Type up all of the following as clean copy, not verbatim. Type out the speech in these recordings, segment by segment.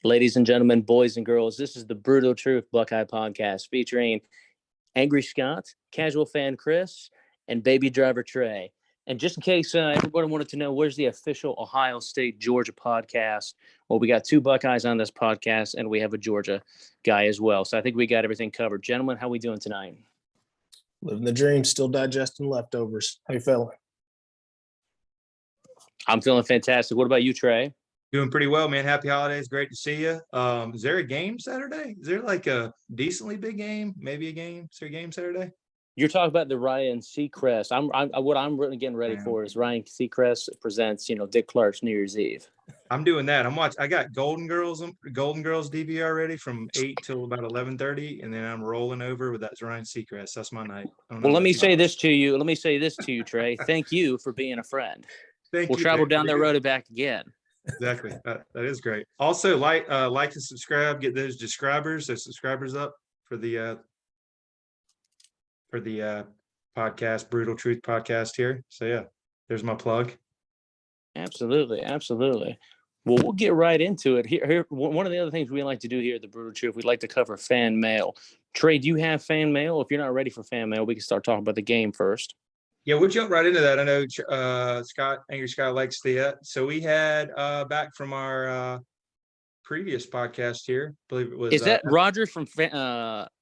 Ladies and gentlemen, boys and girls, this is the Brutal Truth Buckeye Podcast featuring Angry Scott, casual fan Kris, and baby driver Trey. And just in case everybody wanted to know, where's the official Ohio State-Georgia podcast? Well, we got two Buckeyes on this podcast, and we have a Georgia guy as well. So I think we got everything covered. Gentlemen, how we doing tonight? Living the dream, still digesting leftovers. How you feeling? I'm feeling fantastic. What about you, Trey? Doing pretty well, man. Happy holidays. Great to see you. Is there a game Saturday? Is there like a decently big game? Maybe a game? Is there a game Saturday? You're talking about the Ryan Seacrest. What I'm really getting ready for is Ryan Seacrest presents, Dick Clark's New Year's Eve. I'm doing that. I got Golden Girls DVR ready from 8 till about 11:30, and then I'm rolling over with that Ryan Seacrest. That's my night. Well, let me say this to you, Trey. Thank you for being a friend. We'll travel down that road and back again. Exactly. That is great. Also, like and subscribe. Get those subscribers up for the podcast, Brutal Truth Podcast here. So yeah, there's my plug. Absolutely. Well, we'll get right into it. Here, one of the other things we like to do here at the Brutal Truth, we'd like to cover fan mail. Trey, do you have fan mail? If you're not ready for fan mail, we can start talking about the game first. Yeah, we'll jump right into that. I know Angry Scott likes the. So we had back from our previous podcast here. I believe it was. Is that Roger from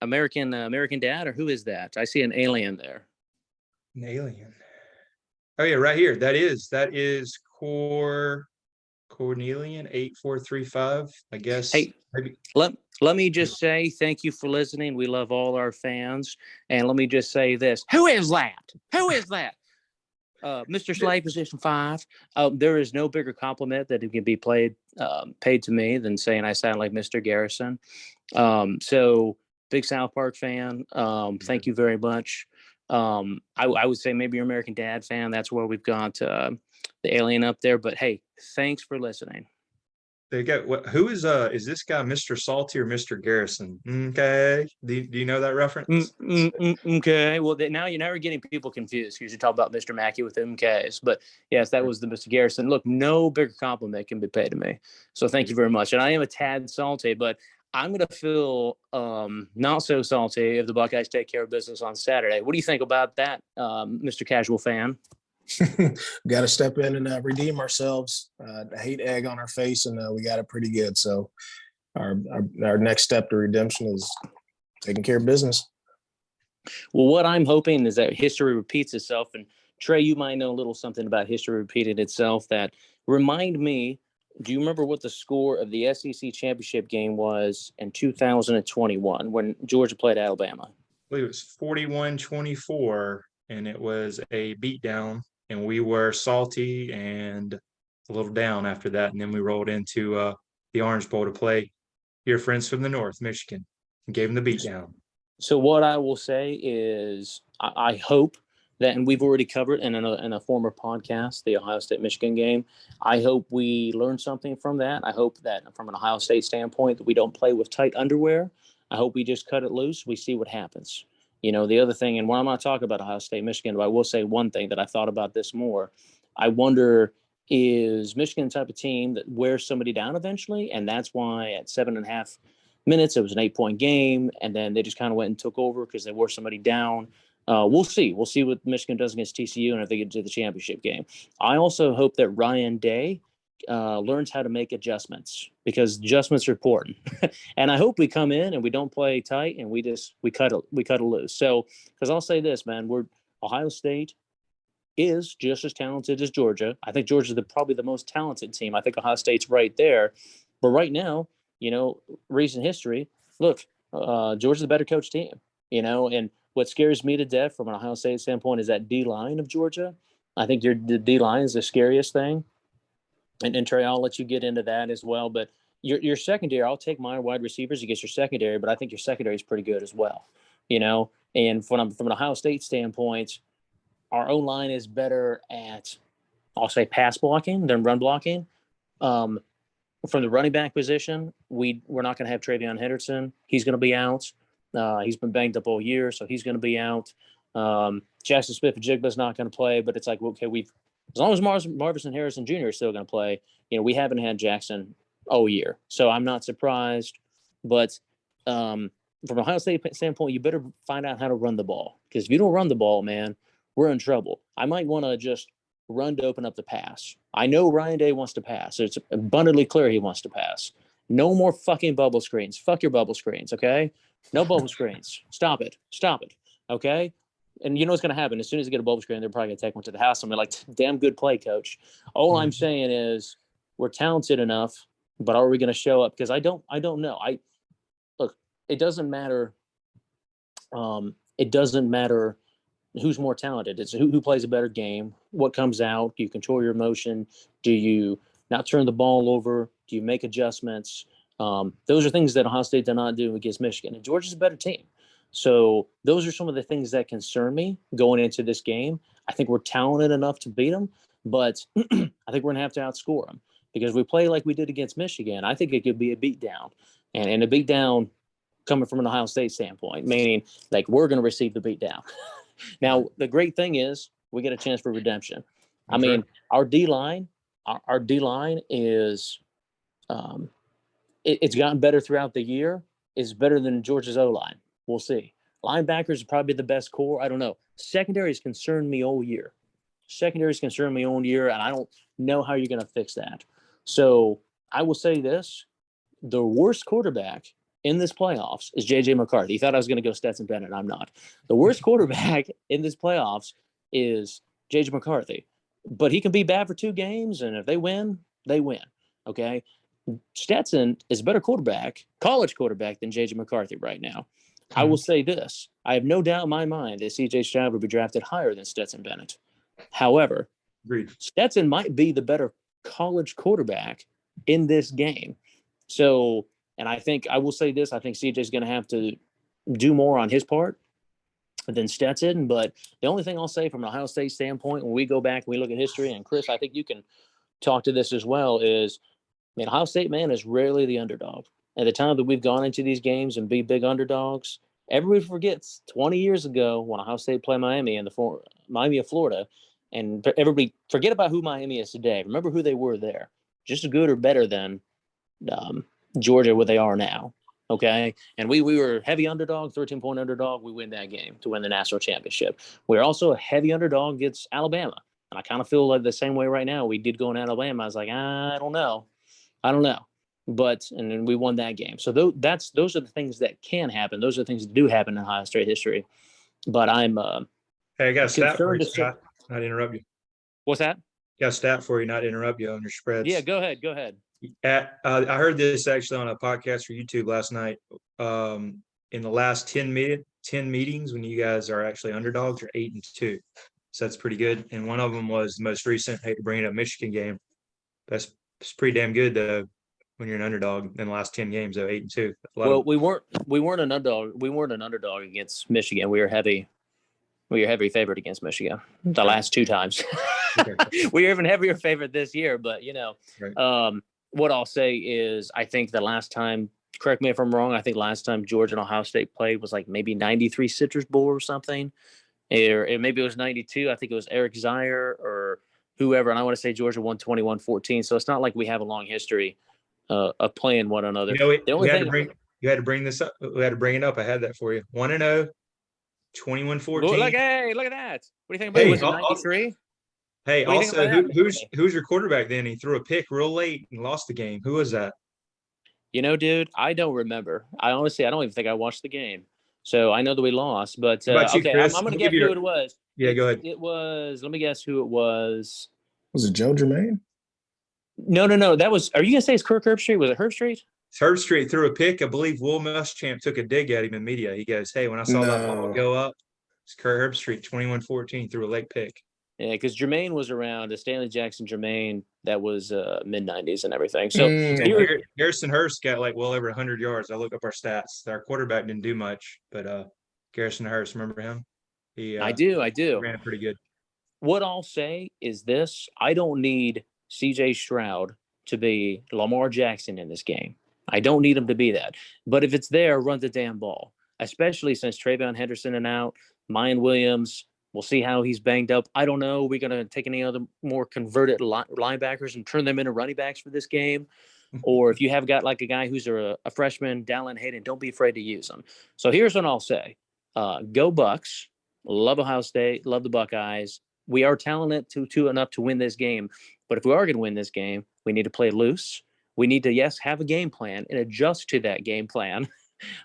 American Dad, or who is that? I see an alien there. An alien. Oh yeah, right here. That is Cornelian 8435. I guess. Hey, maybe. Let me just say thank you for listening. We love all our fans. And let me just say this. Who is that? Mr. Slade, position 5. There is no bigger compliment that can be paid to me than saying I sound like Mr. Garrison. So big South Park fan. Thank you very much. I would say maybe you're American Dad fan. That's where we've got the alien up there. But hey, thanks for listening. There you go. Who is this guy, Mr. Salty or Mr. Garrison? Okay. Do you know that reference? Okay. Well, now you're getting people confused because you talk about Mr. Mackey with MKs. But yes, that was the Mr. Garrison. Look, no bigger compliment can be paid to me. So thank you very much. And I am a tad salty, but I'm going to feel not so salty if the Buckeyes take care of business on Saturday. What do you think about that, Mr. Casual Fan? Got to step in and redeem ourselves. Hate egg on our face, and we got it pretty good. So our next step to redemption is taking care of business. Well, what I'm hoping is that history repeats itself. And Trey, you might know a little something about history repeating itself. That remind me. Do you remember what the score of the SEC championship game was in 2021 when Georgia played Alabama? I believe it was 41-24, and it was a beatdown. And we were salty and a little down after that. And then we rolled into the Orange Bowl to play your friends from the North, Michigan, and gave them the beatdown. So what I will say is I hope that, and we've already covered in a former podcast, the Ohio State-Michigan game. I hope we learn something from that. I hope that from an Ohio State standpoint that we don't play with tight underwear. I hope we just cut it loose. We see what happens. The other thing, and when I'm not talking about Ohio State, Michigan, but I will say one thing that I thought about this more. I wonder, is Michigan the type of team that wears somebody down eventually? And that's why at 7.5 minutes, it was an 8-point game. And then they just kind of went and took over because they wore somebody down. We'll see. We'll see what Michigan does against TCU and if they get to the championship game. I also hope that Ryan Day learns how to make adjustments because adjustments are important. And I hope we come in and we don't play tight and we cut it loose. So, because I'll say this, man, Ohio State is just as talented as Georgia. I think Georgia's probably the most talented team. I think Ohio State's right there. But right now, recent history, look, Georgia's the better coach team, and what scares me to death from an Ohio State standpoint is that D-line of Georgia. I think the D-line is the scariest thing. And Trey, I'll let you get into that as well. But your secondary, I'll take my wide receivers against your secondary, but I think your secondary is pretty good as well. And from an Ohio State standpoint, our O-line is better at, I'll say, pass blocking than run blocking. From the running back position, we're not going to have Travion Henderson. He's going to be out. He's been banged up all year, so he's going to be out. Jackson Smith-Njigba's not going to play, but it's like, okay, as long as Marvin Harrison Jr. is still going to play, we haven't had Jackson all year. So I'm not surprised. But from Ohio State standpoint, you better find out how to run the ball. Because if you don't run the ball, man, we're in trouble. I might want to just run to open up the pass. I know Ryan Day wants to pass. It's abundantly clear he wants to pass. No more fucking bubble screens. Fuck your bubble screens, okay? No bubble screens. Stop it. Stop it, okay? And you know what's going to happen? As soon as they get a bubble screen, they're probably going to take one to the house. I'm like, damn good play, coach. All I'm saying is we're talented enough, but are we going to show up? Because I don't know. Look, it doesn't matter. It doesn't matter who's more talented. It's who plays a better game, what comes out. Do you control your emotion? Do you not turn the ball over? Do you make adjustments? Those are things that Ohio State did not do against Michigan. And Georgia's a better team. So those are some of the things that concern me going into this game. I think we're talented enough to beat them, but I think we're going to have to outscore them because we play like we did against Michigan. I think it could be a beatdown, and a beatdown coming from an Ohio State standpoint, meaning like we're going to receive the beatdown. Now, the great thing is we get a chance for redemption. I mean, our D-line is it's gotten better throughout the year. It's better than Georgia's O-line. We'll see. Linebackers is probably the best core. I don't know. Secondaries concerned me all year. And I don't know how you're going to fix that. So I will say this. The worst quarterback in this playoffs is J.J. McCarthy. You thought I was going to go Stetson Bennett. I'm not. The worst quarterback in this playoffs is J.J. McCarthy. But he can be bad for 2 games, and if they win, they win. Okay? Stetson is a better college quarterback than J.J. McCarthy right now. I will say this. I have no doubt in my mind that C.J. Stroud would be drafted higher than Stetson Bennett. However, Stetson might be the better college quarterback in this game. So, and I will say this, I think CJ is going to have to do more on his part than Stetson. But the only thing I'll say from an Ohio State standpoint, when we go back, we look at history, and Kris, I think you can talk to this as well, is, Ohio State, man, is rarely the underdog. At the time that we've gone into these games and be big underdogs, everybody forgets 20 years ago when Ohio State played Miami in Miami of Florida, and everybody forget about who Miami is today. Remember who they were there. Just as good or better than Georgia, what they are now. Okay. And we were heavy underdog, 13-point underdog. We win that game to win the national championship. We're also a heavy underdog against Alabama. And I kind of feel like the same way right now. We did go in Alabama. I was like, I don't know. But, and then we won that game. So those are the things that can happen. Those are the things that do happen in Ohio State history. But I'm hey, I got a stat for you, Scott. Not interrupt you. What's that? Got a stat for you, not interrupt you on your spreads. Yeah, go ahead. I heard this actually on a podcast for YouTube last night. In the last 10 meetings, when you guys are actually underdogs, you're 8-2. So that's pretty good. And one of them was the most recent, hate to bring it up, Michigan game. It's pretty damn good though when you're an underdog in the last 10 games, though, 8-2. Well, we weren't an underdog. We weren't an underdog against Michigan. We were heavy favorite against Michigan the last 2 times. We are even heavier favorite this year, but what I'll say is I think the last time, correct me if I'm wrong, I think last time Georgia and Ohio State played was like maybe 93 Citrus Bowl or something. Or maybe it was 92. I think it was Eric Zier or whoever. And I want to say Georgia won 21-14. So it's not like we have a long history of playing one another. You had to bring this up. We had to bring it up. I had that for you. 1-0, 21-14. Look at that. What do you think about it? Was it 93? Hey, also, who's your quarterback then? He threw a pick real late and lost the game. Who was that? Dude, I don't remember. I don't even think I watched the game. So I know that we lost, but okay, Kris? I'm going to guess who it was. Yeah, go ahead. It was, let me guess who it was. Was it Joe Germain? No. That was, are you going to say it's Kirk Herbstreit? Was it Herbstreit? Herbstreit threw a pick. I believe Will Muschamp took a dig at him in media. He goes, hey, when I saw that ball go up, it's Kirk Herbstreit, 21-14, threw a late pick. Yeah, because Jermaine was around, Stanley Jackson Jermaine, that was mid-90s and everything. So Garrison Hurst got like well over 100 yards. I looked up our stats. Our quarterback didn't do much, but Garrison Hurst, remember him? I do. Ran it pretty good. What I'll say is this. I don't need C.J. Stroud to be Lamar Jackson in this game. I don't need him to be that. But if it's there, run the damn ball, especially since Travion Henderson and out, Mayan Williams. We'll see how he's banged up. I don't know. We're going to take any other more converted linebackers and turn them into running backs for this game. Or if you have got like a guy who's a freshman, Dallin Hayden, don't be afraid to use him. So here's what I'll say. Go Bucks. Love Ohio State. Love the Buckeyes. We are talented to enough to win this game. But if we are going to win this game, we need to play loose. We need to, yes, have a game plan and adjust to that game plan.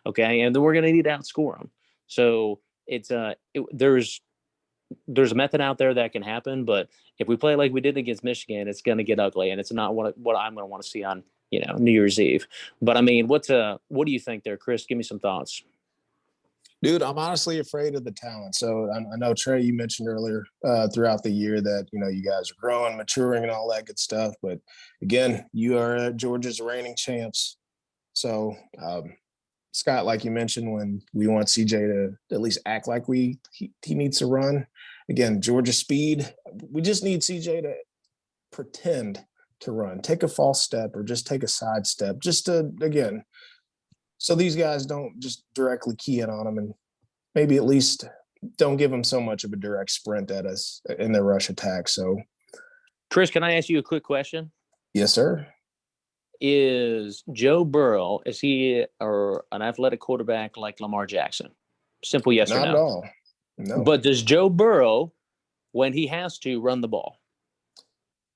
Okay. And then we're going to need to outscore them. So there's a method out there that can happen, but if we play like we did against Michigan, it's going to get ugly, and it's not what I'm going to want to see on New Year's Eve. But I mean, what do you think there, Kris? Give me some thoughts. Dude, I'm honestly afraid of the talent. So I know, Trey, you mentioned earlier throughout the year that, you guys are growing, maturing, and all that good stuff. But again, you are Georgia's reigning champs. So, Scott, like you mentioned, when we want CJ to at least act like he needs to run. Again, Georgia speed. We just need CJ to pretend to run, take a false step, or just take a side step, just to, again, so these guys don't just directly key in on them, and maybe at least don't give them so much of a direct sprint at us in their rush attack. So, Kris, can I ask you a quick question? Yes, sir. Is Joe Burrow, is he an athletic quarterback like Lamar Jackson? Simple yes or no. Not at all. No. But does Joe Burrow, when he has to, run the ball?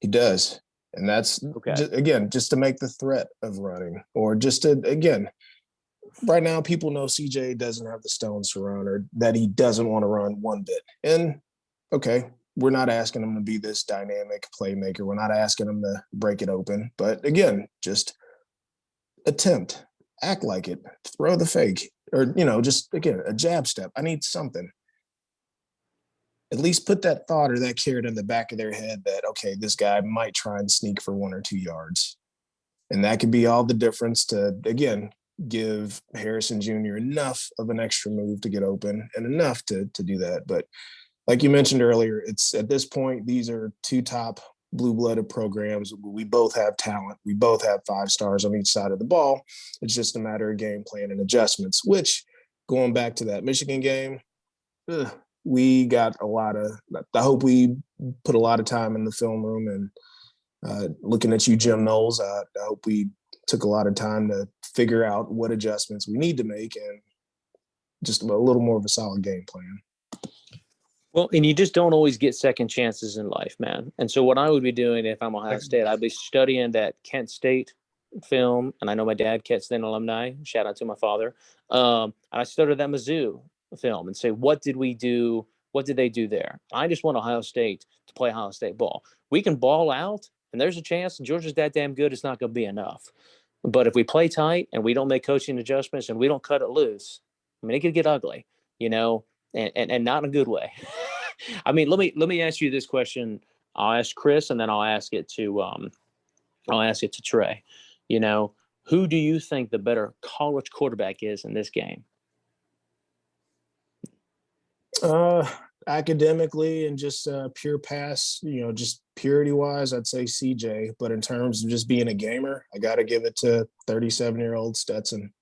He does. And that's, okay. Just to make the threat of running, or just to, again, right now people know CJ doesn't have the stones to run, or that he doesn't want to run one bit. And, okay, we're not asking him to be this dynamic playmaker. We're not asking him to break it open. But, again, just attempt, act like it, throw the fake, or, just, again, a jab step. I need something. At least put that thought or that carrot in the back of their head that, okay, this guy might try and sneak for 1 or 2 yards. And that could be all the difference to, again, give Harrison Jr. enough of an extra move to get open and enough to do that. But like you mentioned earlier, it's at this point, these are 2 top blue-blooded programs. We both have talent. We both have 5 stars on each side of the ball. It's just a matter of game plan and adjustments, which, going back to that Michigan game, we got I hope we put a lot of time in the film room, and looking at you, Jim Knowles, I hope we took a lot of time to figure out what adjustments we need to make and just a little more of a solid game plan. Well, and you just don't always get second chances in life, man. And so what I would be doing if I'm Ohio State, I'd be studying that Kent State film. And I know my dad, Kent State alumni, shout out to my father. And I studied that Mizzou film and say, what did we do? What did they do there? I just want Ohio State to play Ohio State ball. We can ball out, and there's a chance Georgia's that damn good. It's not going to be enough. But if we play tight and we don't make coaching adjustments and we don't cut it loose, I mean, it could get ugly, and not in a good way. I mean, let me ask you this question. I'll ask Kris, and then I'll ask it to Trey. Who do you think the better college quarterback is in this game? Academically and just pure pass, just purity wise, I'd say CJ. But in terms of just being a gamer, I got to give it to 37-year-old Stetson.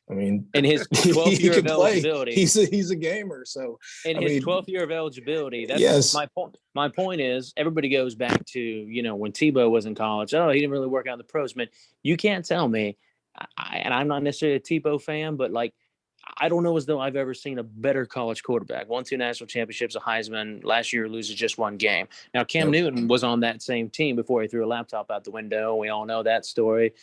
I mean, in his 12th year of eligibility, he's a gamer. So in his 12th year of eligibility, that's yes. My point. My point is, everybody goes back to when Tebow was in college. Oh, he didn't really work out in the pros, man. You can't tell me, and I'm not necessarily a Tebow fan, but I don't know as though I've ever seen a better college quarterback. Won 2 national championships, a Heisman. Last year loses just 1 game. Now, Cam Newton was on that same team before he threw a laptop out the window. We all know that story.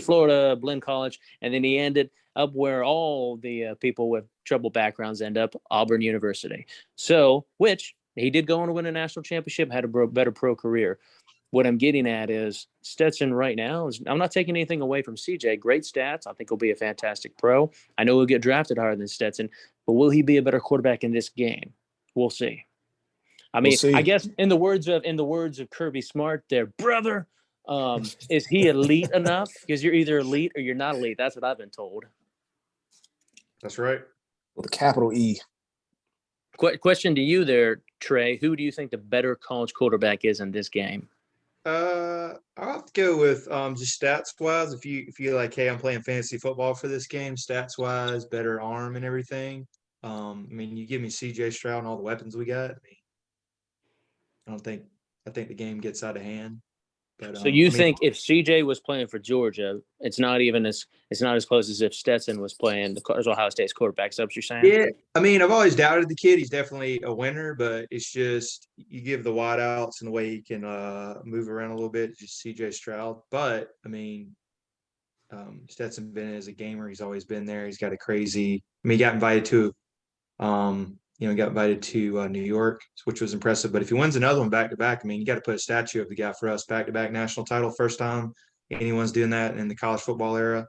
Florida, Blinn College, and then he ended up where all the people with troubled backgrounds end up, Auburn University. So, which he did go on to win a national championship, had a better pro career. What I'm getting at is Stetson right now I'm not taking anything away from CJ. Great stats. I think he'll be a fantastic pro. I know he'll get drafted higher than Stetson, but will he be a better quarterback in this game? We'll see. I mean, I guess in the words of Kirby Smart, their brother, is he elite enough? Because you're either elite or you're not elite. That's what I've been told. That's right. With a capital E. Question to you there, Trey. Who do you think the better college quarterback is in this game? I'll have to go with just stats wise. If you like, hey, I'm playing fantasy football for this game, stats wise, better arm and everything. I mean, you give me CJ Stroud and all the weapons we got. I think the game gets out of hand. But So you think if CJ was playing for Georgia, it's not as close as if Stetson was playing as Ohio State's quarterback. Is that what you're saying? yeah, I mean, I've always doubted the kid. He's definitely a winner, but it's just you give the wideouts and the way he can move around a little bit, just CJ Stroud. But I mean, Stetson Bennett is a gamer. He's always been there. He's got a crazy. I mean, he got invited to, New York, which was impressive. But if he wins another one back to back, I mean, you got to put a statue of the guy for us. Back to back national title, first time anyone's doing that in the college football era.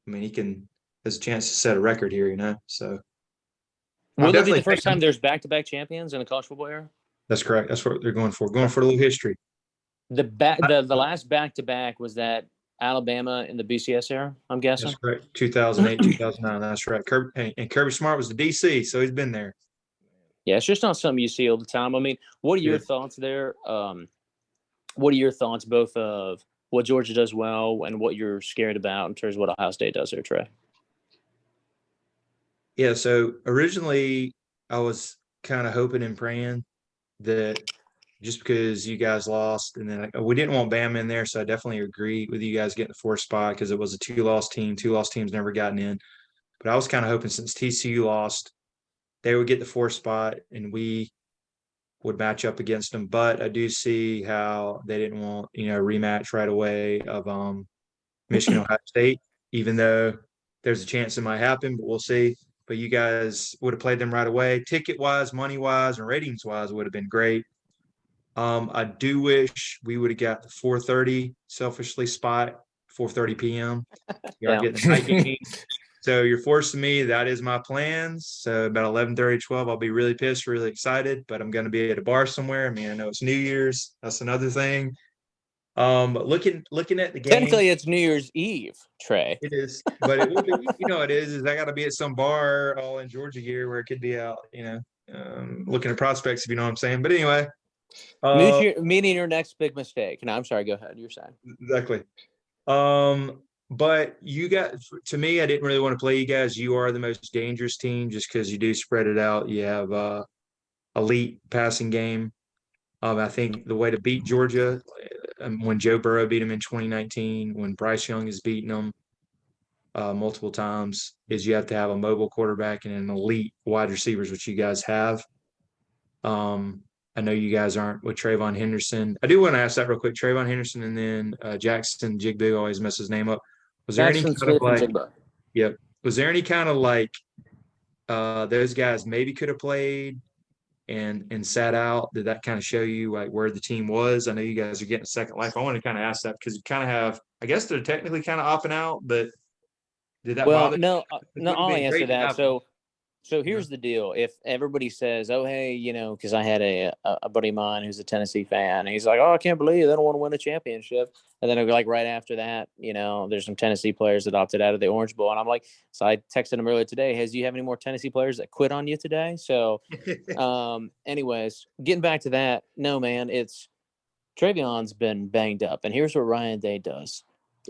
I mean, has a chance to set a record here, So. Will it be the first time there's back-to-back champions in the college football era? That's correct. That's what they're going for. Going for a little history. The last back-to-back was that Alabama in the BCS era, I'm guessing? That's correct. 2008, 2009. That's right. Kirby Smart was the DC, so he's been there. Yeah, it's just not something you see all the time. I mean, what are your thoughts there? What are your thoughts both of what Georgia does well and what you're scared about in terms of what Ohio State does there, Trey? Yeah, so originally I was kind of hoping and praying that just because you guys lost and then we didn't want Bama in there, so I definitely agree with you guys getting the fourth spot because it was a two-loss team. Two-loss teams never gotten in. But I was kind of hoping since TCU lost, they would get the fourth spot and we would match up against them. But I do see how they didn't want, a rematch right away of Michigan, Ohio State, even though there's a chance it might happen, but we'll see. But you guys would have played them right away. Ticket-wise, money-wise, and ratings-wise would have been great. I do wish we would have got the 4:30 selfishly spot, 4:30 p.m. You are getting the night game. So you're forcing me. That is my plans. So about 11:30, 12, I'll be really pissed, really excited, but I'm going to be at a bar somewhere. I mean, I know it's New Year's. That's another thing. But looking at the game. Technically, it's New Year's Eve, Trey. It is, but it will be, it is I got to be at some bar all in Georgia here where it could be out, looking at prospects, if you know what I'm saying. But anyway. Meaning your next big mistake. No, I'm sorry. Go ahead. You're saying. Exactly. But you got, to me, I didn't really want to play you guys. You are the most dangerous team just because you do spread it out. You have elite passing game. I think the way to beat Georgia, when Joe Burrow beat them in 2019, when Bryce Young has beaten them multiple times, is you have to have a mobile quarterback and an elite wide receivers, which you guys have. I know you guys aren't with Trayvon Henderson. I do want to ask that real quick. Trayvon Henderson and then Jackson Jigba, always mess his name up. Was there any kind of like – yep. Was there any kind of like those guys maybe could have played and sat out? Did that kind of show you like where the team was? I know you guys are getting a second life. I want to kind of ask that because you kind of have – I guess they're technically kind of opting out, but did that bother you? No, I'll answer that. So here's the deal. If everybody says, oh, hey, because I had a buddy of mine who's a Tennessee fan, and he's like, oh, I can't believe they don't want to win a championship. And then it'll be like right after that, there's some Tennessee players that opted out of the Orange Bowl. And I'm like, so I texted him earlier today, hey, do you have any more Tennessee players that quit on you today? So anyways, getting back to that, no, man, it's Trayvon's been banged up. And here's what Ryan Day does.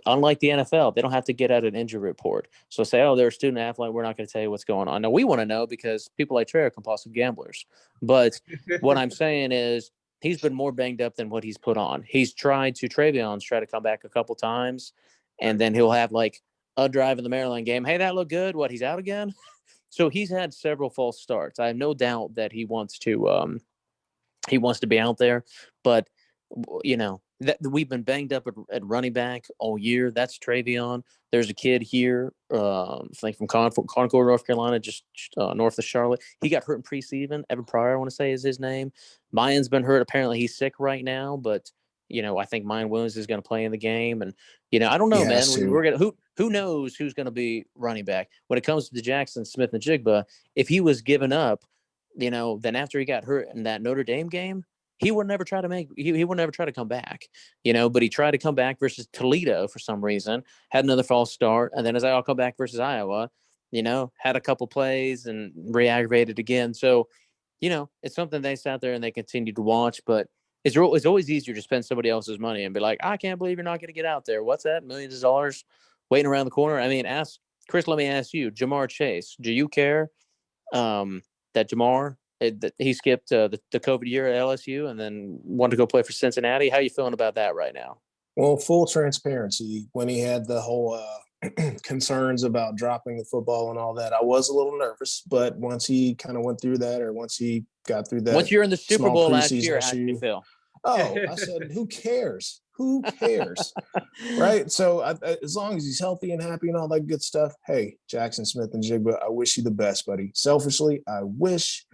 Unlike the NFL, they don't have to get out an injury report. So say, oh, they're a student athlete. We're not going to tell you what's going on. Now, we want to know because people like Trey are compulsive gamblers. But what I'm saying is he's been more banged up than what he's put on. Trayvon's tried to come back a couple times, and then he'll have like a drive in the Maryland game. Hey, that looked good. What, he's out again? So he's had several false starts. I have no doubt that he wants to be out there. But, that we've been banged up at running back all year. That's Trayvon. There's a kid here, I think from Concord, North Carolina, just north of Charlotte. He got hurt in preseason. Evan Pryor, I want to say, is his name. Mayan's been hurt. Apparently, he's sick right now, but I think Mayan Williams is going to play in the game. And I don't know, man. We're gonna who knows who's going to be running back when it comes to the Jackson Smith and Jigba. If he was given up, then after he got hurt in that Notre Dame game, he would never try to come back, but he tried to come back versus Toledo for some reason, had another false start. And then I'll come back versus Iowa, had a couple plays and re-aggravated again. So, it's something they sat there and they continue to watch, but it's always easier to spend somebody else's money and be like, I can't believe you're not going to get out there. What's that? Millions of dollars waiting around the corner. I mean, Kris, let me ask you, Jamar Chase, do you care that Jamar, he skipped the COVID year at LSU and then wanted to go play for Cincinnati? How are you feeling about that right now? Well, full transparency, when he had the whole concerns about dropping the football and all that, I was a little nervous. But once he kind of went through that, or once he got through Once that you're in the Super small Bowl last preseason year, how did you issue, feel? oh, I said, who cares? Who cares? Right? So as long as he's healthy and happy and all that good stuff, hey, Jackson Smith and Jigba, I wish you the best, buddy. Selfishly, I wish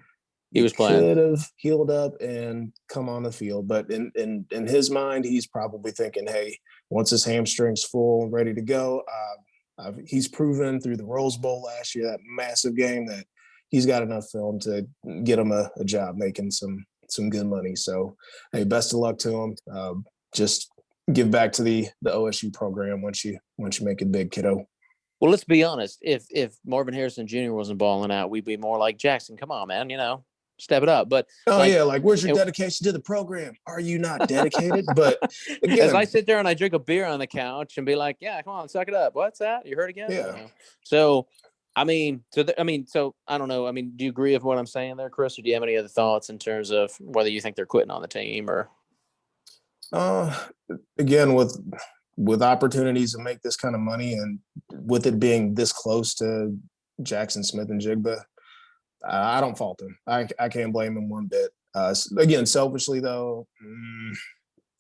He he was playing. could have healed up and come on the field. But in his mind, he's probably thinking, hey, once his hamstring's full and ready to go, he's proven through the Rose Bowl last year, that massive game, that he's got enough film to get him a job making some good money. So, hey, best of luck to him. Just give back to the OSU program once you make it big, kiddo. Well, let's be honest. If Marvin Harrison Jr. wasn't balling out, we'd be more like, Jackson, come on, man, step it up. But where's your dedication to the program? Are you not dedicated? But again, as I sit there and I drink a beer on the couch and be like, yeah, come on, suck it up. What's that? You heard again? Yeah. So, so I don't know. I mean, do you agree with what I'm saying there, Kris, or do you have any other thoughts in terms of whether you think they're quitting on the team or? Again, with opportunities to make this kind of money, and with it being this close to Jackson Smith and Jigba, I don't fault him. I can't blame him one bit. Again, selfishly though,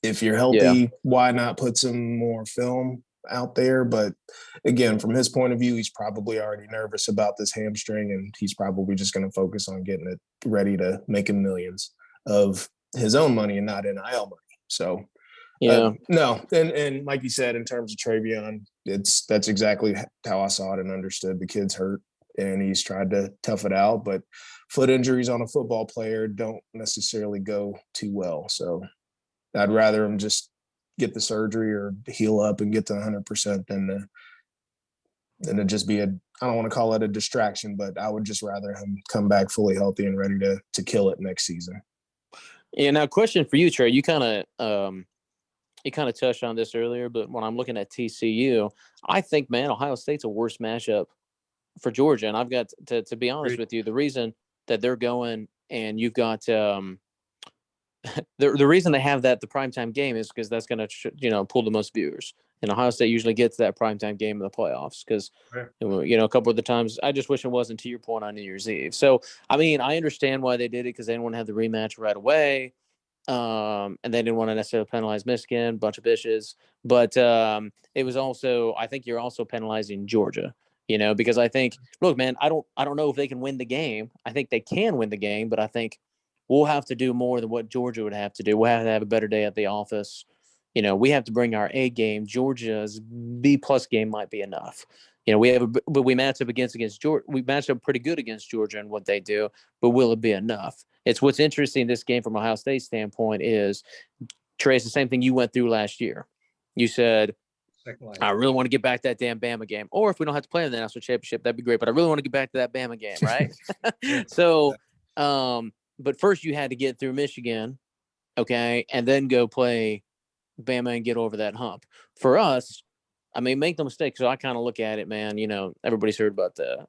if you're healthy, why not put some more film out there? But again, from his point of view, he's probably already nervous about this hamstring, and he's probably just going to focus on getting it ready to make him millions of his own money and not NIL money. So, no. And like you said, in terms of Travion, that's exactly how I saw it and understood. The kid's hurt and he's tried to tough it out, but foot injuries on a football player don't necessarily go too well. So I'd rather him just get the surgery or heal up and get to 100% than to just be I don't want to call it a distraction, but I would just rather him come back fully healthy and ready to kill it next season. Yeah. Now, question for you, Trey. You kind of touched on this earlier, but when I'm looking at TCU, I think, man, Ohio State's a worse matchup for Georgia. And I've got to be honest with you, the reason that they're going and you've got the reason they have the primetime game is because that's going to pull the most viewers. And Ohio State usually gets that primetime game in the playoffs because, a couple of the times, I just wish it wasn't, to your point, on New Year's Eve. So, I mean, I understand why they did it, because they didn't want to have the rematch right away. And they didn't want to necessarily penalize Michigan, bunch of bitches. But it was also, I think you're also penalizing Georgia, because I think, look, man, I don't know if they can win the game. I think they can win the game, but I think we'll have to do more than what Georgia would have to do. We'll have to have a better day at the office. We have to bring our A game. Georgia's B+ game might be enough. We match up against Georgia. We match up pretty good against Georgia and what they do, but will it be enough? It's what's interesting in this game from Ohio State's standpoint is, Trey, it's the same thing you went through last year. You said, I really want to get back to that damn Bama game. Or if we don't have to play in the national championship, that'd be great. But I really want to get back to that Bama game, right? So, but first you had to get through Michigan, okay, and then go play Bama and get over that hump. For us, I mean, make no mistake. So I kind of look at it, man. Everybody's heard about the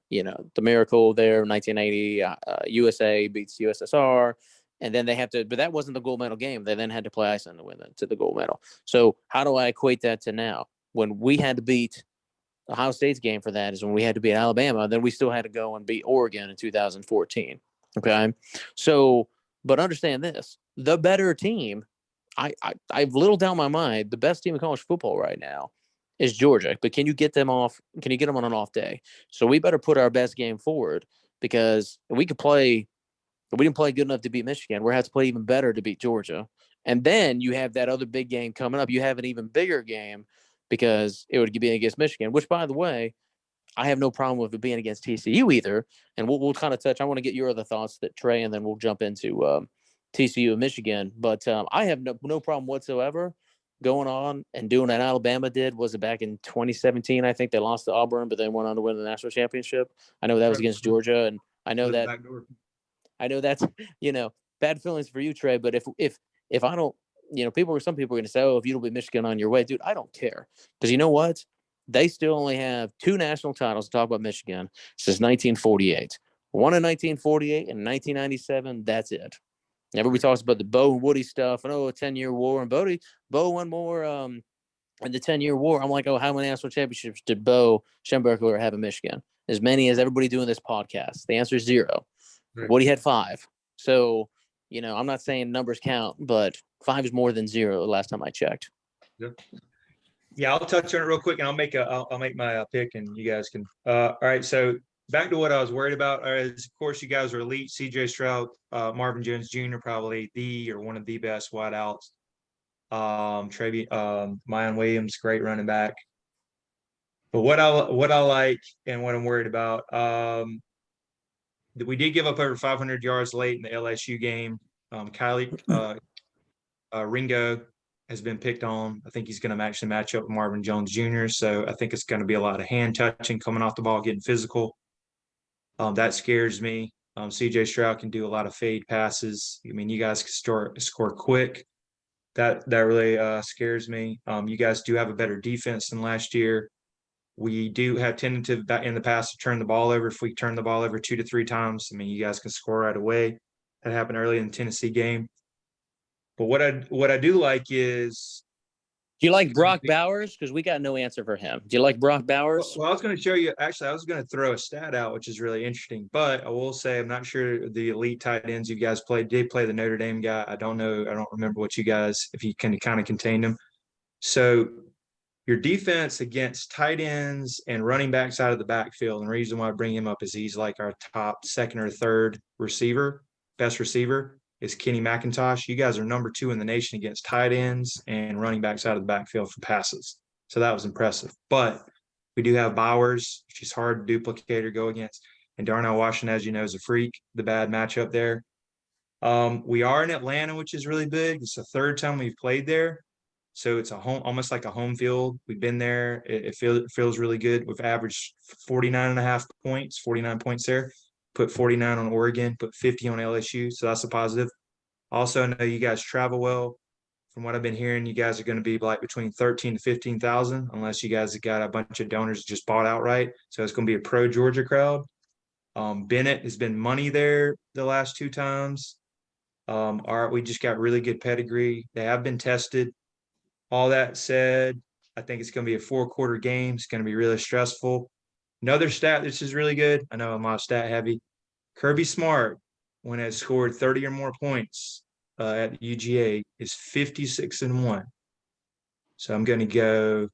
miracle there, 1980. USA beats USSR, and then they have to. But that wasn't the gold medal game. They then had to play Iceland to win to the gold medal. So how do I equate that to now? When we had to beat Ohio State's game for that is when we had to beat Alabama. Then we still had to go and beat Oregon in 2014. Okay, so but understand this: the better team. I've little doubt in my mind, the best team in college football right now is Georgia. But can you get them off? Can you get them on an off day? So we better put our best game forward, because we didn't play good enough to beat Michigan. We're going to have to play even better to beat Georgia. And then you have that other big game coming up. You have an even bigger game because it would be against Michigan, which, by the way, I have no problem with it being against TCU either. And we'll kind of touch. I want to get your other thoughts, Trey, and then we'll jump into TCU and Michigan. But I have no problem whatsoever going on and doing what Alabama did. Was it back in 2017? I think they lost to Auburn, but they went on to win the national championship. I know that was against Georgia, and I know that's bad feelings for you, Trey. But if I don't, some people are going to say, oh, if you don't beat Michigan on your way, dude, I don't care, because you know what? They still only have 2 national titles to talk about Michigan since 1948. One in 1948 and 1997. That's it. Everybody talks about the Bo and Woody stuff and a 10-year war, and Bo won more in the 10-year war, I'm like, oh, how many national championships did Bo Schembechler have in Michigan? As many as everybody doing this podcast. The answer is 0. Right. Woody had 5. So, I'm not saying numbers count, but 5 is more than 0 the last time I checked. Yeah, I'll touch on it real quick, and I'll make my pick, and you guys can. All right, so back to what I was worried about is, of course, you guys are elite. C.J. Stroud, Marvin Jones Jr., probably one of the best wideouts. Trey, Mayan Williams, great running back. But what I like and what I'm worried about, we did give up over 500 yards late in the LSU game. Ringo has been picked on. I think he's going to actually match up with Marvin Jones Jr. So I think it's going to be a lot of hand touching, coming off the ball, getting physical. That scares me. C.J. Stroud can do a lot of fade passes. I mean, you guys can score quick. That really scares me. You guys do have a better defense than last year. We do have tendency in the past to turn the ball over. If we turn the ball over 2 to 3 times, I mean, you guys can score right away. That happened early in the Tennessee game. But what I do like is, do you like Brock Bowers? Because we got no answer for him. Do you like Brock Bowers? Well, I was going to show you. Actually, I was going to throw a stat out, which is really interesting. But I will say, I'm not sure the elite tight ends you guys did play the Notre Dame guy. I don't know. I don't remember what you guys, if you can kind of contain them. So your defense against tight ends and running backs out of the backfield, and the reason why I bring him up is he's like our top 2nd or 3rd receiver, best receiver, is Kenny McIntosh. You guys are number 2 in the nation against tight ends and running backs out of the backfield for passes. So that was impressive. But we do have Bowers, which is hard to duplicate or go against. And Darnell Washington, as you know, is a freak, the bad matchup there. We are in Atlanta, which is really big. It's the 3rd time we've played there. So it's almost like a home field. We've been there. It feels really good. We've averaged 49.5 points, 49 points there. Put 49 on Oregon, put 50 on LSU. So that's a positive. Also, I know you guys travel well. From what I've been hearing, you guys are going to be like between 13 to 15,000, unless you guys have got a bunch of donors just bought outright. So it's going to be a pro Georgia crowd. Bennett has been money there the last 2 times. We just got really good pedigree. They have been tested. All that said, I think it's going to be a 4-quarter game. It's going to be really stressful. Another stat this is really good. I know I'm not stat heavy. Kirby Smart, when it scored 30 or more points at the UGA, is 56-1. So I'm going to go.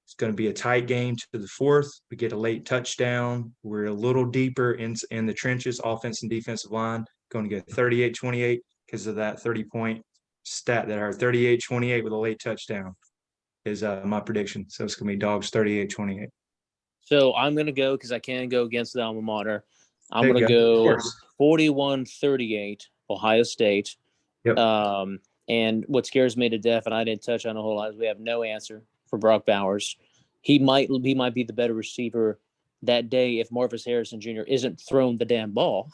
It's going to be a tight game to the 4th. We get a late touchdown. We're a little deeper in the trenches, offense and defensive line. Going to go 38-28 because of that 30-point stat that are 38-28 with a late touchdown is my prediction. So it's going to be Dogs 38-28. So I'm going to go, because I can't go against the alma mater. I'm going to go 41-38 Ohio State. Yep. And what scares me to death, and I didn't touch on a whole lot, is we have no answer for Brock Bowers. He might be the better receiver that day if Marvis Harrison Jr. isn't throwing the damn ball.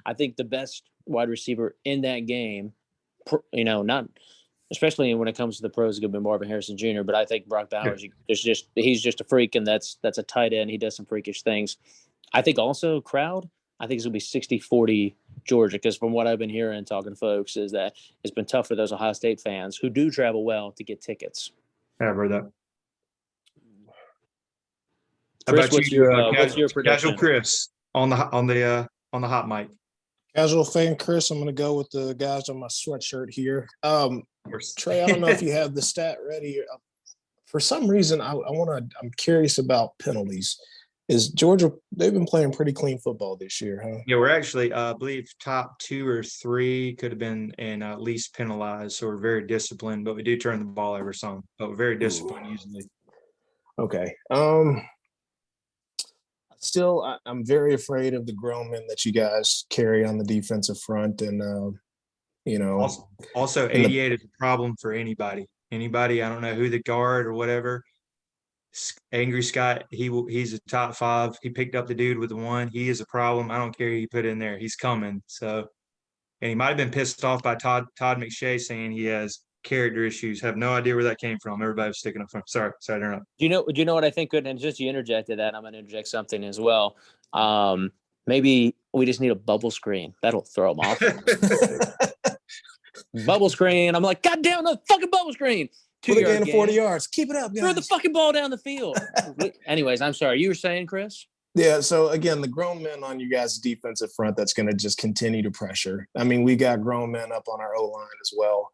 I think the best wide receiver in that game, not especially when it comes to the pros, is going to be Marvin Harrison Jr. But I think Brock Bowers he's just a freak, and that's a tight end. He does some freakish things. I think also crowd. I think it's going to be 60-40 Georgia, because from what I've been hearing and talking to folks is that it's been tough for those Ohio State fans who do travel well to get tickets. I've heard that. Kris, what's your prediction? Casual Kris on the hot mic. Casual fan Kris, I'm going to go with the guys on my sweatshirt here. Trey, I don't know if you have the stat ready. For some reason, I'm curious about penalties. Is Georgia, they've been playing pretty clean football this year, huh? Yeah, we're actually, I believe, top 2 or 3 could have been in least penalized. So we're very disciplined, but we do turn the ball over some. But we're very disciplined usually. Okay. Still, I'm very afraid of the grown men that you guys carry on the defensive front. And, Also 88 is a problem for anybody. I don't know who the guard or whatever. Angry Scott, he's a top 5. He picked up the dude with the 1. He is a problem. I don't care who you put in there. He's coming. So, and he might have been pissed off by Todd McShay saying he has character issues. Have no idea where that came from. Everybody was sticking up for him. Sorry to interrupt. Do you know what I think could, and just you interjected that, I'm going to interject something as well. Maybe we just need a bubble screen. That'll throw them off. Bubble screen. I'm like, God damn, the fucking bubble screen. With a gain 2-yard of 40 gain. yards. Keep it up, guys. Throw the fucking ball down the field. Anyways, I'm sorry. You were saying, Kris? Yeah, so again, the grown men on you guys' defensive front that's going to just continue to pressure. I mean, we got grown men up on our O-line as well.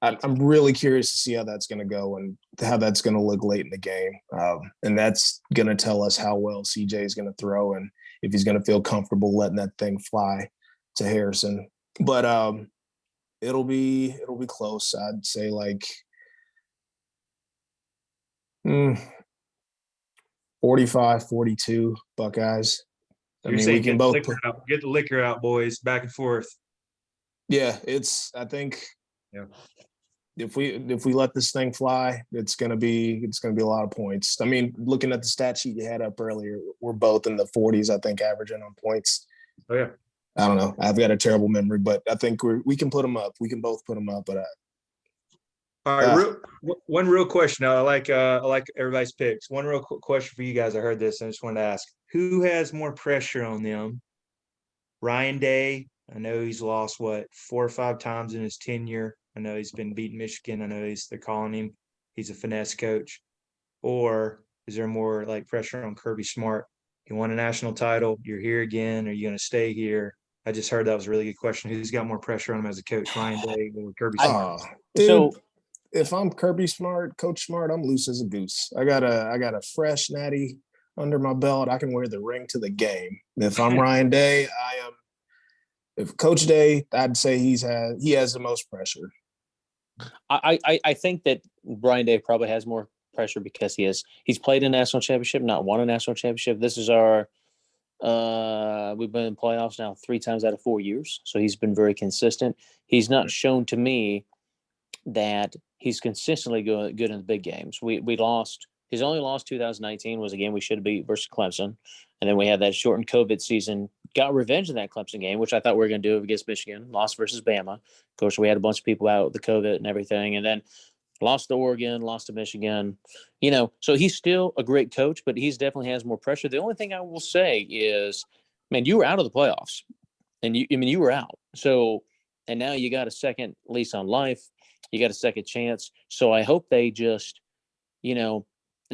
I'm really curious to see how that's going to go and how that's going to look late in the game. And that's going to tell us how well CJ is going to throw and if he's going to feel comfortable letting that thing fly to Harrison. But it'll be close. I'd say like 45-42 Buckeyes. I mean, we can both get the liquor out, boys, back and forth. Yeah, I think if we let this thing fly, it's gonna be a lot of points. I mean, looking at the stat sheet you had up earlier, we're both in the 40s, I think, averaging on points. Oh yeah. I don't know. I've got a terrible memory, but I think we can put them up. We can both put them up, but all right, one real question. I like everybody's picks. One real quick question for you guys. I heard this and I just wanted to ask: who has more pressure on them? Ryan Day. I know he's lost 4 or 5 times in his tenure. I know he's been beating Michigan. I know they're calling him. He's a finesse coach. Or is there more like pressure on Kirby Smart? You won a national title. You're here again. Are you going to stay here? I just heard that was a really good question. Who's got more pressure on him as a coach, Ryan Day or Kirby Smart? Dude, if I'm Kirby Smart, Coach Smart, I'm loose as a goose. I got a fresh natty under my belt. I can wear the ring to the game. If I'm Ryan Day, I am. If Coach Day, I'd say he has the most pressure. I think that Brian Day probably has more pressure because he's played a national championship, not won a national championship. This is our we've been in playoffs now 3 times out of 4 years, so he's been very consistent. He's not shown to me that he's consistently good in the big games. We lost. His only loss 2019 was a game we should have beat versus Clemson, and then we had that shortened COVID season. Got revenge in that Clemson game, which I thought we were going to do against Michigan. Lost versus Bama. Of course, we had a bunch of people out with the COVID and everything, and then lost to Oregon, lost to Michigan. So he's still a great coach, but he's definitely has more pressure. The only thing I will say is, man, you were out of the playoffs, and you were out. So, and now you got a second lease on life. You got a second chance. So I hope they just,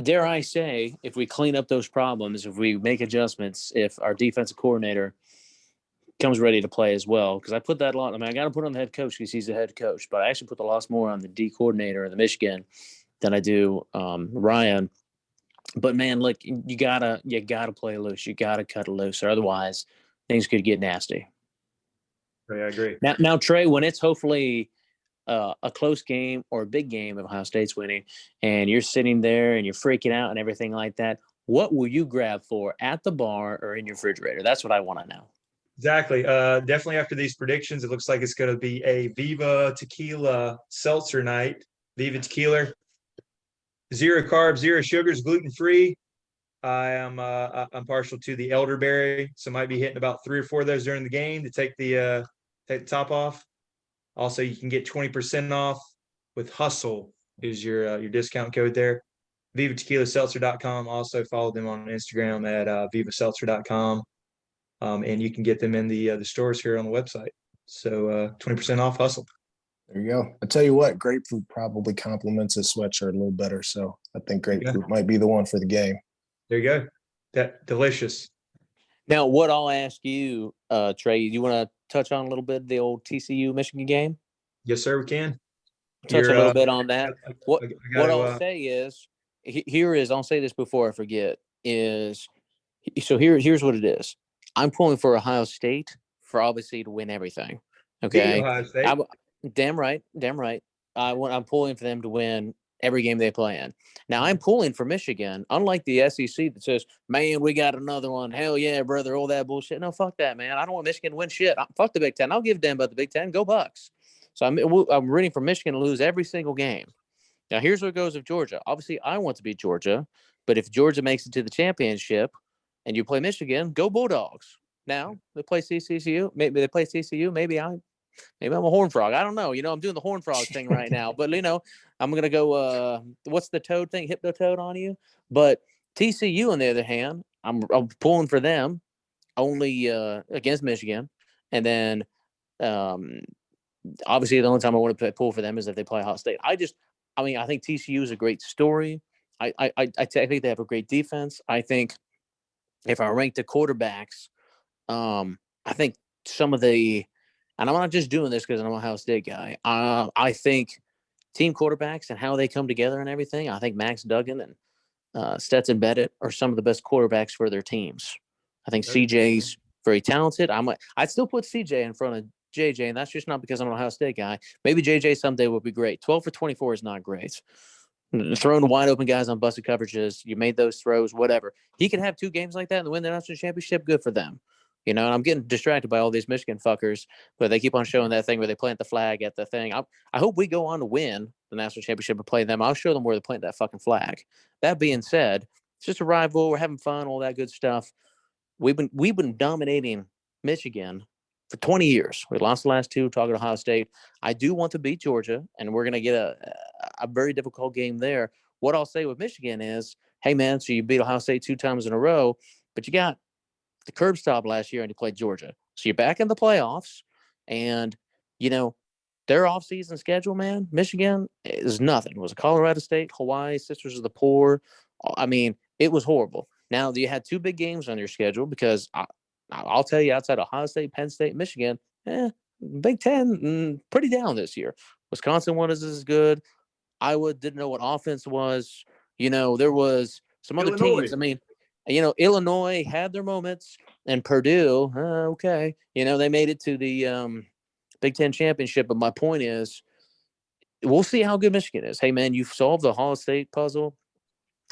dare I say, if we clean up those problems, if we make adjustments, if our defensive coordinator comes ready to play as well, because I put that a lot. I mean, I got to put on the head coach because he's the head coach, but I actually put a lot more on the D coordinator of the Michigan than I do Ryan. But man, look, you gotta play loose. You gotta cut it loose, or otherwise things could get nasty. I agree. Now, Trey, when it's hopefully a close game or a big game of Ohio State's winning, and you're sitting there and you're freaking out and everything like that, what will you grab for at the bar or in your refrigerator? That's what I want to know. Exactly. Definitely after these predictions, it looks like it's going to be a Viva Tequila Seltzer night. Viva Tequila, 0 carbs, 0 sugars, gluten-free. I'm partial to the elderberry, so might be hitting about 3 or 4 of those during the game to take the top off. Also, you can get 20% off with Hustle is your discount code there. VivaTequilaSeltzer.com. Also follow them on Instagram at VivaSeltzer.com. And you can get them in the stores here on the website. So 20% off Hustle. There you go. I tell you what, grapefruit probably complements a sweatshirt a little better. So I think grapefruit might be the one for the game. There you go. That delicious. Now, what I'll ask you, Trey, you want to touch on a little bit the old TCU Michigan game? Yes, sir, we can. Touch a little bit on that. What I'll say is, I'll say this before I forget, here's what it is. I'm pulling for Ohio State for obviously to win everything. Okay. Ohio State. Damn right. I'm pulling for them to win every game they play in. Now I'm pulling for Michigan, unlike the SEC that says, man, we got another one. Hell yeah, brother, all that bullshit. No, fuck that, man. I don't want Michigan to win shit. Fuck the Big Ten. I'll give a damn about the Big Ten. Go Bucks. So I'm rooting for Michigan to lose every single game. Now here's what goes with Georgia. Obviously, I want to beat Georgia, but if Georgia makes it to the championship and you play Michigan, go Bulldogs. Now they play CCU. Maybe they play CCU. Maybe I'm a horn frog. I don't know. I'm doing the horn frog thing right now. But, I'm going to go, what's the toad thing? Hypno toad on you. But TCU, on the other hand, I'm pulling for them only against Michigan. And then, obviously, the only time I want to pull for them is if they play Ohio State. I think TCU is a great story. I think they have a great defense. I think if I rank the quarterbacks, I think some of the, and I'm not just doing this because I'm a Ohio State guy. I think team quarterbacks and how they come together and everything. I think Max Duggan and Stetson Bennett are some of the best quarterbacks for their teams. I think CJ's very talented. I'd still put CJ in front of JJ, and that's just not because I'm an Ohio State guy. Maybe JJ someday will be great. 12 for 24 is not great. Throwing wide open guys on busted coverages, you made those throws, whatever. He could have 2 games like that and win the national championship. Good for them. And I'm getting distracted by all these Michigan fuckers, but they keep on showing that thing where they plant the flag at the thing. I hope we go on to win the national championship and play them. I'll show them where they plant that fucking flag. That being said, it's just a rival. We're having fun, all that good stuff. We've been dominating Michigan for 20 years. We lost the last 2, talking to Ohio State. I do want to beat Georgia, and we're going to get a very difficult game there. What I'll say with Michigan is, hey, man, so you beat Ohio State 2 times in a row, but you got the curb stop last year and you played Georgia. So you're back in the playoffs, and, their offseason schedule, man, Michigan is nothing. It was Colorado State, Hawaii, Sisters of the Poor. I mean, it was horrible. Now, you had 2 big games on your schedule because I'll tell you, outside Ohio State, Penn State, Michigan, Big Ten, pretty down this year. Wisconsin wasn't as good. Iowa didn't know what offense was. There was some other teams. I mean, Illinois had their moments, and Purdue, okay. They made it to the Big Ten championship. But my point is, we'll see how good Michigan is. Hey, man, you've solved the Ohio State puzzle,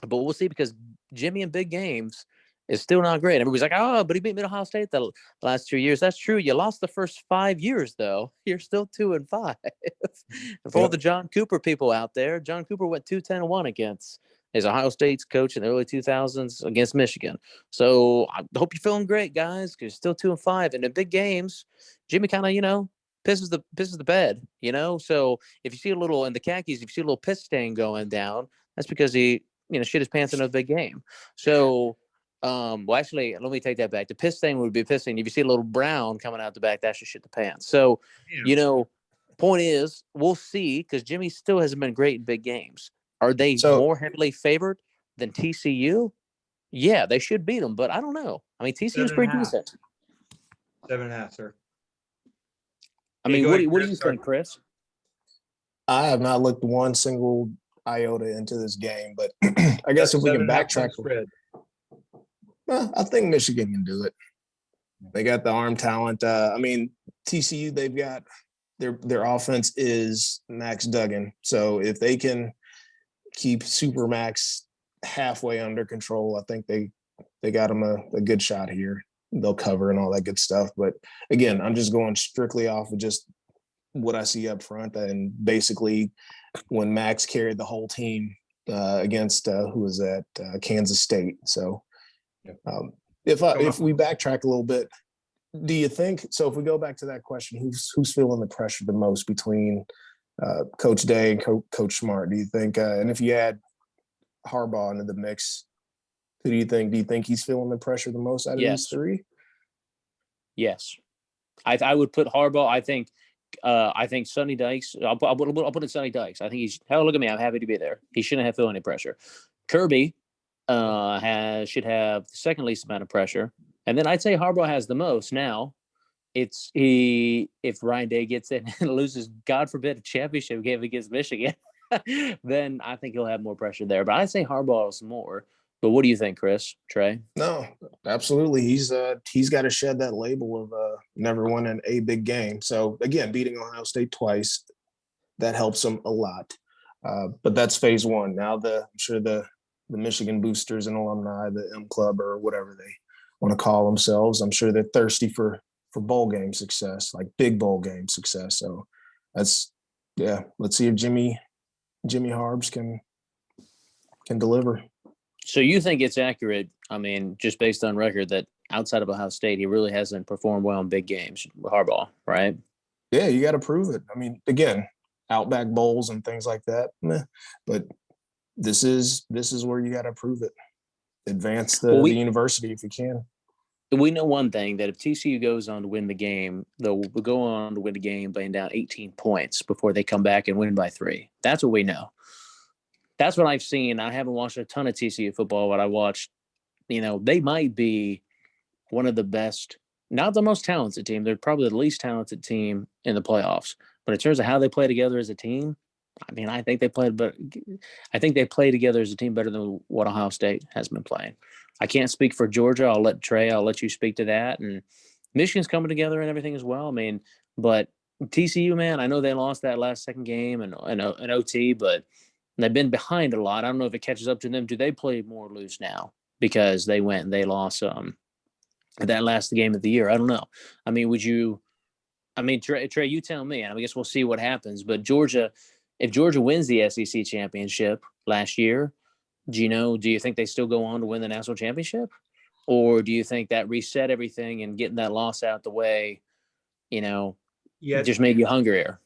but we'll see, because Jimmy in big games is still not great. Everybody's like, oh, but he beat Mid-Ohio State the last 2 years. That's true. You lost the first 5 years, though. You're still 2-5. And for all the John Cooper people out there, John Cooper went 2-10-1 against his Ohio State's coach in the early 2000s against Michigan. So I hope you're feeling great, guys, because you're still 2-5. And in big games, Jimmy kind of, pisses the bed, So if you see a little in the khakis, if you see a little piss stain going down, that's because he, shit his pants in a big game. So, well, actually, let me take that back. The piss stain would be pissing. If you see a little brown coming out the back, that's just shit the pants. So, point is, we'll see, because Jimmy still hasn't been great in big games. Are they more heavily favored than TCU? Yeah, they should beat them, but I don't know. I mean, TCU is pretty decent. 7.5, sir. I mean, what do you think, Kris? I have not looked one single iota into this game, but I guess if we can backtrack, I think Michigan can do it. They got the arm talent. TCU, they've got their offense is Max Duggan. So if they can keep Super Max halfway under control, I think they got him a good shot here. They'll cover and all that good stuff. But again, I'm just going strictly off of just what I see up front. And basically, when Max carried the whole team against who was that? Kansas State. So if we backtrack a little bit, do you think so? If we go back to that question, who's feeling the pressure the most between Coach Day and Coach Smart? Do you think? And if you add Harbaugh into the mix, who do you think? Do you think he's feeling the pressure the most out of these 3? Yes, I would put Harbaugh. I think Sonny Dykes. I'll put in Sonny Dykes. I think he's. Hell, look at me. I'm happy to be there. He shouldn't have feel any pressure. Kirby should have the second least amount of pressure, and then I'd say Harbaugh has the most. Now, if Ryan Day gets in and loses, God forbid, a championship game against Michigan, then I think he'll have more pressure there. But I'd say Harbaugh is more. But what do you think, Kris? Trey? No, absolutely. He's got to shed that label of never winning a big game. So again, beating Ohio State twice, that helps him a lot. But that's phase 1. Now I'm sure the Michigan boosters and alumni, the M Club or whatever they want to call themselves, I'm sure they're thirsty for bowl game success, like big bowl game success. So let's see if Jimmy Harbs can deliver. So you think it's accurate, I mean, just based on record, that outside of Ohio State, he really hasn't performed well in big games, Harbaugh, right? Yeah, you got to prove it. I mean, again, Outback Bowls and things like that, but this is where you got to prove it. Advance the university if you can. We know one thing, that if TCU goes on to win the game, they'll go on to win the game laying down 18 points before they come back and win by 3. That's what we know. that's what I've seen. I haven't watched a ton of TCU football, but I watched, they might be one of the best, not the most talented team. They're probably the least talented team in the playoffs. But in terms of how they play together as a team, I mean, I think they play together as a team better than what Ohio State has been playing. I can't speak for Georgia. I'll let you speak to that. And Michigan's coming together and everything as well. I mean, but TCU, man, I know they lost that last second game and OT, but they've been behind a lot. I don't know if it catches up to them. Do they play more loose now because they went and they lost that last game of the year? I don't know. I mean, Trey, you tell me. I guess we'll see what happens. But if Georgia wins the SEC championship last year, do you think they still go on to win the national championship? Or do you think that reset everything and getting that loss out the way, just made you hungrier?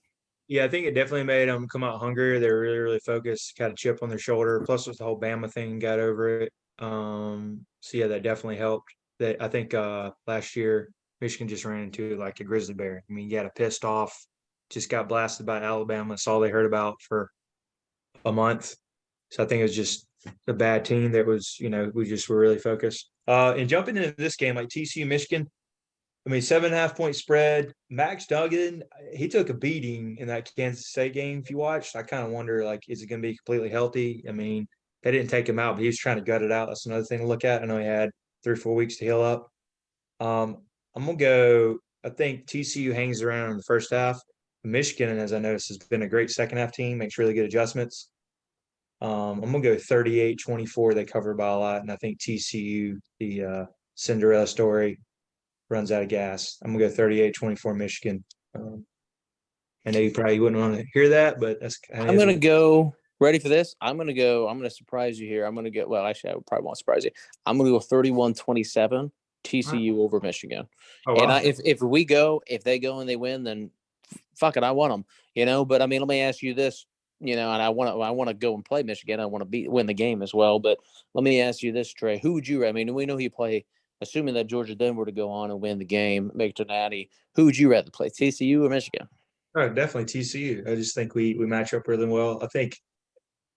Yeah, I think it definitely made them come out hungrier. They were really, really focused, got a chip on their shoulder. Plus, with the whole Bama thing, got over it. So yeah, that definitely helped. I think last year Michigan just ran into like a grizzly bear. I mean, you got a pissed off, just got blasted by Alabama. That's all they heard about for a month. So I think it was just a bad team that was, we just were really focused. And jumping into this game, like TCU Michigan, I mean, 7.5 point spread. Max Duggan, he took a beating in that Kansas State game. If you watched, I kind of wonder, like, is it going to be completely healthy? I mean, they didn't take him out, but he was trying to gut it out. That's another thing to look at. I know he had 3 or 4 weeks to heal up. I'm going to go, I think TCU hangs around in the first half. Michigan, as I noticed, has been a great second half team, makes really good adjustments. I'm going to go 38-24. They cover by a lot. And I think TCU, the Cinderella story, runs out of gas. I'm going to go 38-24 Michigan. I know you probably wouldn't want to hear that, but that's kind of. I'm going to go. Ready for this? I'm going to surprise you here. I'm going to go. Well, actually, I would probably won't surprise you. I'm going to go 31-27 TCU over Michigan. Oh, wow. And if they go and they win, then fuck it, I want them. But I mean, let me ask you this. And I want to go and play Michigan. I want to win the game as well. But let me ask you this, Trey. Who would you? I mean, we know you play. Assuming that Georgia then were to go on and win the game, make it to natty, who would you rather play, TCU or Michigan? Oh, definitely TCU. I just think we match up really well. I think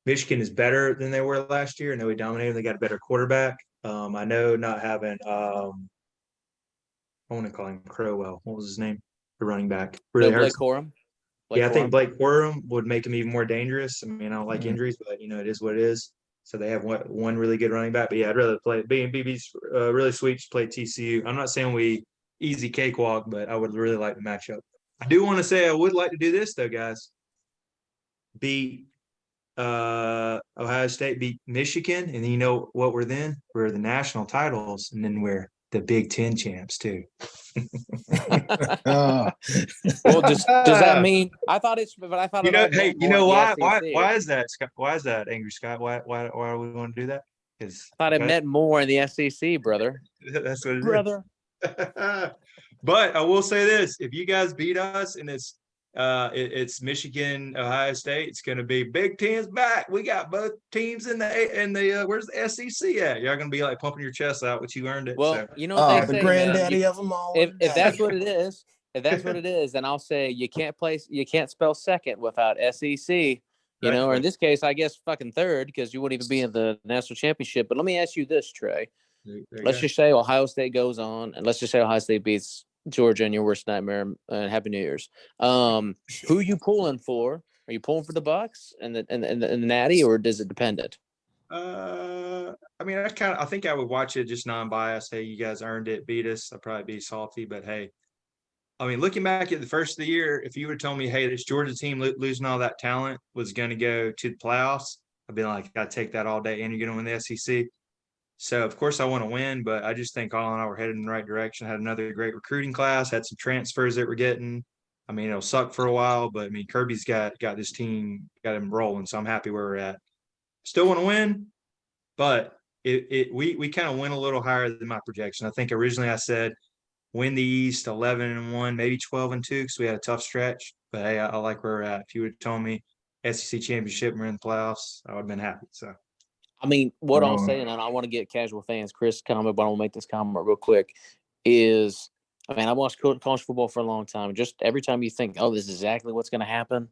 Michigan is better than they were last year. I know we dominated. They got a better quarterback. I know not having I want to call him Crowell. What was his name? The running back. Really Blake Corum. I think Blake Corum would make him even more dangerous. I mean, I don't like injuries, but it is what it is. So they have one really good running back. But yeah, I'd rather play BB's really sweet to play TCU. I'm not saying we easy cakewalk, but I would really like the matchup. I do want to say I would like to do this though, guys. Beat Ohio State, beat Michigan, and then you know what we're then? We're the national titles, and then we're the Big Ten champs too. Well, does that mean? I thought it's, but I thought hey, you know why? Why is that, Scott? Why is that, Angry Scott? Why are we going to do that? Because I thought it meant more in the SEC, brother. That's what it brother. Is. But I will say this: if you guys beat us, and it's Michigan, Ohio State, it's going to be Big Ten's back. We got both teams in the where's the SEC at? Y'all going to be like pumping your chest out, which you earned it. Well, so. You know what they say, granddaddy of them all. If that's what it is, then I'll say you can't spell second without SEC. Or in this case, I guess fucking third, because you wouldn't even be in the national championship. But let me ask you this, Trey. Let's just say Ohio State goes on, and let's just say Ohio State beats Georgia in your worst nightmare. And Happy New Year's. Who are you pulling for? Are you pulling for the Bucks and the Natty, or does it depend? I mean, I think I would watch it just non-biased. Hey, you guys earned it, beat us. I'd probably be salty, but hey, I mean, looking back at the first of the year, if you would have told me, hey, this Georgia team losing all that talent was going to go to the playoffs, I'd be like, I'd take that all day, and you're going to win the SEC. So, of course, I want to win, but I just think all in all, we're headed in the right direction. Had another great recruiting class, had some transfers that we're getting. I mean, it'll suck for a while, but, I mean, Kirby's got this team, got him rolling, so I'm happy where we're at. Still want to win, but we kind of went a little higher than my projection. I think originally I said win the East 11-1, maybe 12-2, because we had a tough stretch. But, hey, I like where we're at. If you would have told me SEC championship and we're in the playoffs, I would have been happy, so. I mean, what I'll say, and I want to get casual fans, Kris, comment, but I want to make this comment real quick, is, I mean, I've watched college football for a long time. Just every time you think, oh, this is exactly what's going to happen,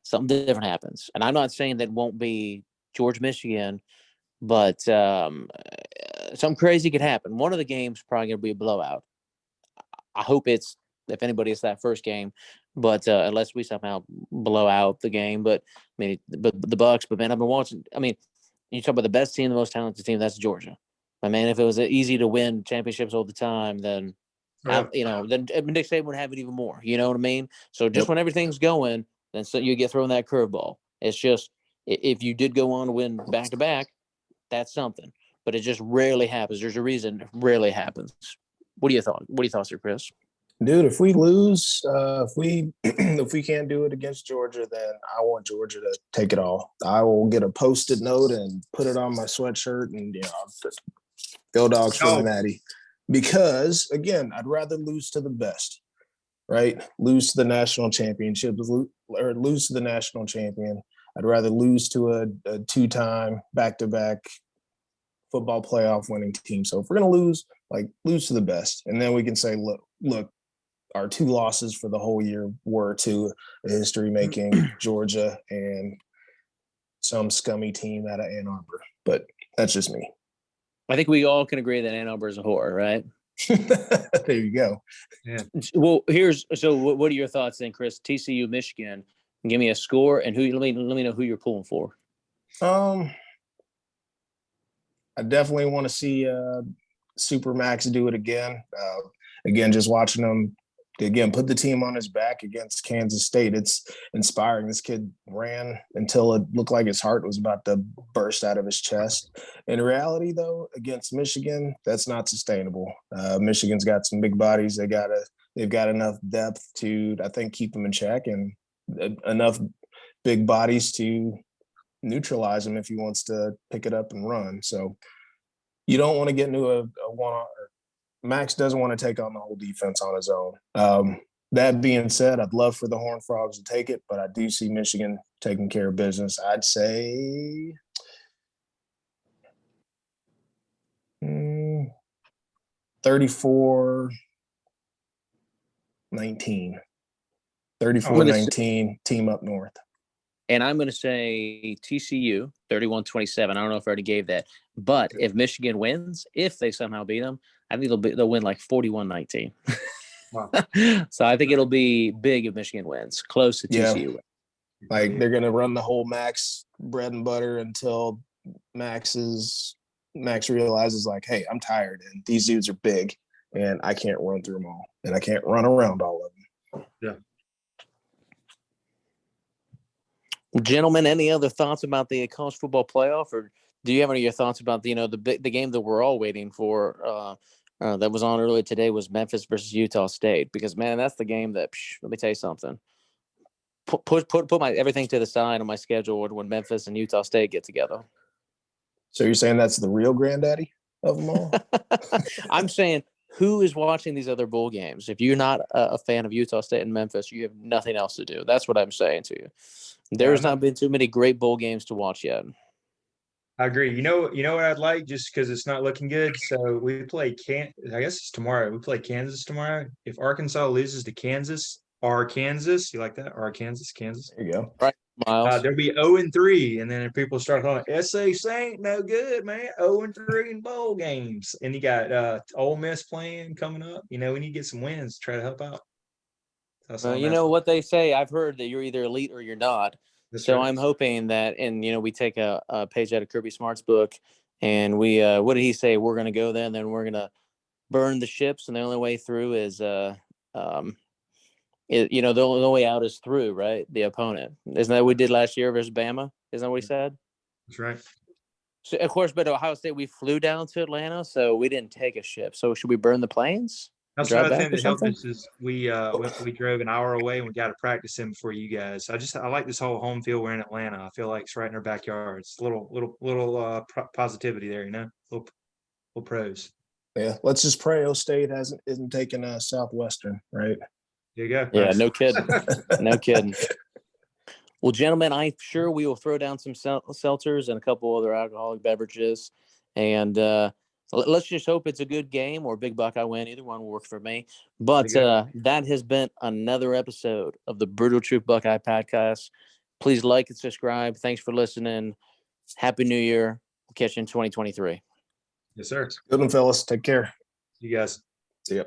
something different happens. And I'm not saying that won't be Georgia, Michigan, but something crazy could happen. One of the games probably going to be a blowout. I hope it's, if anybody, it's that first game, but unless we somehow blow out the game. But I mean, but the Bucks. But man, I've been watching. I mean, you talk about the best team, the most talented team. That's Georgia. I mean, if it was easy to win championships all the time, then then Nick Saban would have it even more. You know what I mean? So just when everything's going, then so you get thrown that curveball. It's just if you did go on to win back to back, that's something. But it just rarely happens. There's a reason it rarely happens. What do you thought? What do you thought, Sir Kris? Dude, if we lose, if we if we can't do it against Georgia, then I want Georgia to take it all. I will get a Post-it note and put it on my sweatshirt, and go Dogs for the Natty. Because again, I'd rather lose to the best, right? Lose to the national championship, or lose to the national champion. I'd rather lose to a two-time back-to-back football playoff winning team. So if we're going to lose, lose to the best. And then we can say, look, our two losses for the whole year were to a history-making Georgia and some scummy team out of Ann Arbor. But that's just me. I think we all can agree that Ann Arbor is a whore, right? There you go. Yeah. Well, what are your thoughts then, Kris? TCU, Michigan. Give me a score and who. Let me know who you're pulling for. I definitely want to see Super Max do it again. Again, just watching him put the team on his back against Kansas State. It's inspiring. This kid ran until it looked like his heart was about to burst out of his chest. In reality, though, against Michigan, that's not sustainable. Michigan's got some big bodies. They've got enough depth to, I think, keep them in check, and enough big bodies to neutralize him if he wants to pick it up and run. So you don't want to get into a one-on. Max doesn't want to take on the whole defense on his own. That being said, I'd love for the Horned Frogs to take it, but I do see Michigan taking care of business. I'd say 34-19. 34-19, team up north. And I'm going to say TCU 31-27. I don't know if I already gave that. But if Michigan wins, if they somehow beat them, I think they'll win 41-19. Wow. So I think it'll be big if Michigan wins, close to TCU. They're going to run the whole Max bread and butter until Max realizes, hey, I'm tired, and these dudes are big, and I can't run through them all, and I can't run around all of them. Yeah. Gentlemen, any other thoughts about the college football playoff, or do you have any of your thoughts about the game that we're all waiting for that was on earlier today was Memphis versus Utah State? Because man, that's the game that let me tell you something. Put my everything to the side on my schedule when Memphis and Utah State get together. So you're saying that's the real granddaddy of them all? I'm saying, who is watching these other bowl games? If you're not a fan of Utah State and Memphis, you have nothing else to do. That's what I'm saying to you. There's not been too many great bowl games to watch yet. I agree. You know what I'd like, just because it's not looking good. So we play I guess it's tomorrow. We play Kansas tomorrow. If Arkansas loses to Kansas, you like that? Kansas. There you go. Right, Miles. There'll be 0-3, and then if people start calling SAC ain't no good, man. 0-3 in bowl games, and you got Ole Miss playing coming up. We need to get some wins to try to help out. You know what they say. I've heard that you're either elite or you're not. That's so right. I'm hoping that, and we take a page out of Kirby Smart's book, and we what did he say? We're going to go there, and then we're going to burn the ships, and the only way through is the only way out is through, right? The opponent. Isn't that what we did last year versus Bama? Isn't that what he said? That's right. So of course, but Ohio State, we flew down to Atlanta, so we didn't take a ship. So should we burn the planes? That's another thing that helped us is we drove an hour away and we got to practice him for you guys. I like this whole home field. We're in Atlanta. I feel like it's right in our backyard. It's a little positivity there, little pros. Yeah, let's just pray O-State isn't taking a Southwestern, right? There you go. Yeah, no kidding. No kidding. Well, gentlemen, I'm sure we will throw down some seltzers and a couple other alcoholic beverages, and let's just hope it's a good game or a big Buckeye win. Either one will work for me. But that has been another episode of the Brutal Truth Buckeye Podcast. Please like and subscribe. Thanks for listening. Happy New Year. We'll catch you in 2023. Yes, sir. Good one, fellas. Take care. You guys. See ya.